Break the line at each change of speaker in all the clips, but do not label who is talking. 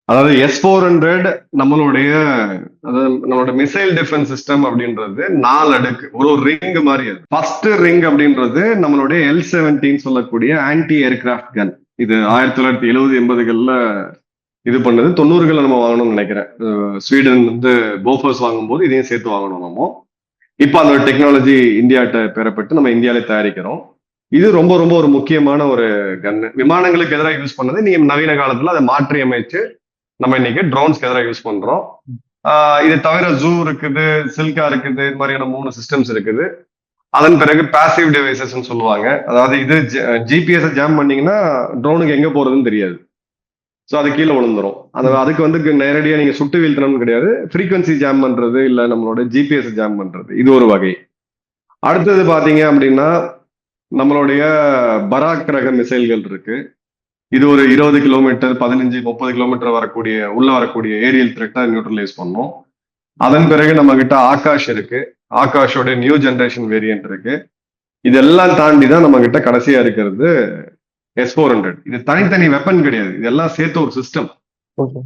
அதாவது S-400 நம்மளுடைய அதாவது நம்மளோட மிசைல் டிஃபென்ஸ் சிஸ்டம் அப்படின்றது 4 அடுக்கு, ஒரு ரிங் மாதிரி. அது ஃபர்ஸ்ட் ரிங் அப்படின்றது நம்மளுடைய L-17 சொல்லக்கூடிய ஆன்டி ஏர்கிராஃப்ட் கன். இது 1970-80கள்ல இது பண்ணது. 90களை நம்ம வாங்கணும்னு நினைக்கிறேன். ஸ்வீடன் வந்து போஃபர்ஸ் வாங்கும்போது இதையும் சேர்த்து வாங்கணும் நம்ம. இப்ப அந்த டெக்னாலஜி இந்தியாட்ட பெறப்பட்டு நம்ம இந்தியாவிலே தயாரிக்கிறோம். இது ரொம்ப ரொம்ப ஒரு முக்கியமான ஒரு கன். விமானங்களுக்கு எதிராக யூஸ் பண்ணது நீங்க நவீன காலத்துல அதை மாற்றி அமைச்சு நம்ம இன்னைக்கு ட்ரோன்ஸ்க்கு எதிராக யூஸ் பண்றோம். இது தவிர ஜூ இருக்குது, சில்கா இருக்குது, இது மாதிரியான 3 சிஸ்டம்ஸ் இருக்குது. அதன் பிறகு பாசிவ் டிவைசஸ் சொல்லுவாங்க. அதாவது இது ஜிபிஎஸ் ஜாம் பண்ணீங்கன்னா ட்ரோனுக்கு எங்க போறதுன்னு தெரியாது. ஸோ அது கீழே விழுந்துரும். அதுக்கு வந்து நேரடியா நீங்க சுட்டு வீழ்த்தணும்னு கிடையாது. ஃப்ரீக்வன்சி ஜாம் பண்றது இல்ல நம்மளோட ஜிபிஎஸ் ஜாம் பண்றது இது ஒரு வகை. அடுத்தது பாத்தீங்க அப்படின்னா நம்மளுடைய பராக் ரக மிசைல்கள் இருக்கு. இது ஒரு 20 கிலோமீட்டர் 15-30 கிலோமீட்டர் உள்ள வரக்கூடிய ஏரியல் த்ரெட்டை நியூட்ரலைஸ் பண்ணும். அதன் பிறகு நம்ம கிட்ட ஆகாஷ் இருக்கு. ஆகாஷோட நியூ ஜெனரேஷன் வேரியன்ட் இருக்கு. இதெல்லாம் தாண்டி தான் நம்ம கிட்ட கடைசியா இருக்கிறது S-400. இது தனித்தனி வெப்பன் கிடையாது, இதெல்லாம் சேர்த்து ஒரு சிஸ்டம்.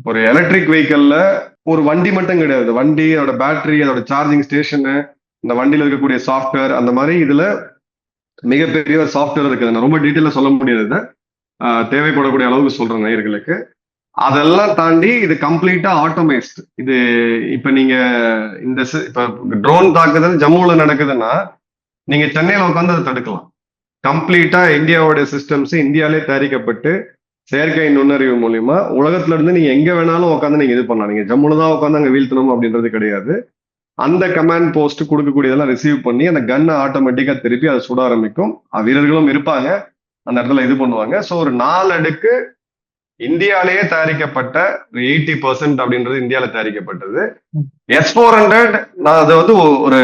ஒரு எலக்ட்ரிக் வெஹிக்கல்ல ஒரு வண்டி மட்டும் கிடையாது. வண்டி, அதோட பேட்டரி, அதோட சார்ஜிங் ஸ்டேஷனு, இந்த வண்டியில இருக்கக்கூடிய சாஃப்ட்வேர், அந்த மாதிரி இதுல மிகப்பெரிய ஒரு சாஃப்ட்வேர் இருக்குது. நான் ரொம்ப டீட்டெயிலா சொல்ல முடியாது, தேவைப்படக்கூடிய அளவுக்கு சொல்றேன் நேயர்களுக்கு. அதெல்லாம் தாண்டி இது கம்ப்ளீட்டா ஆட்டோமைஸ்ட். இது இப்ப நீங்க இப்ப ட்ரோன் தாக்குதல் ஜம்முல நடக்குதுன்னா நீங்க சென்னையில உட்காந்து அதை தடுக்கலாம். கம்ப்ளீட்டா இந்தியாவோட சிஸ்டம்ஸ் இந்தியாவிலே தயாரிக்கப்பட்டு செயற்கை நுண்ணறிவு மூலியமா உலகத்துல இருந்து நீங்க எங்க வேணாலும் உட்காந்து நீங்க இது பண்ணலாம். நீங்க ஜம்முல தான் உட்காந்து அங்க வீழ்த்தணும் அப்படின்றது கிடையாது. அந்த கமாண்ட் போஸ்ட் கொடுக்கக்கூடியதெல்லாம் ரிசீவ் பண்ணி அந்த கன்னை ஆட்டோமேட்டிக்கா திருப்பி அதை சுட ஆரம்பிக்கும். வீரர்களும் இருப்பாங்க அந்த இடத்துல இது பண்ணுவாங்க. ஸோ ஒரு 4 அடுக்கு இந்தியாவிலேயே தயாரிக்கப்பட்ட 80% அப்படின்றது இந்தியாவில தயாரிக்கப்பட்டது. S-400 நான் அதை வந்து ஒரு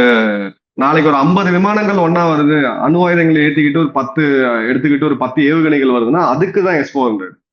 நாளைக்கு ஒரு 50 விமானங்கள் ஒன்னா வருது, அணு ஆயுதங்களை ஏற்றிக்கிட்டு ஒரு 10 எடுத்துக்கிட்டு ஒரு 10 ஏவுகணைகள் வருதுன்னா அதுக்குதான் S-400.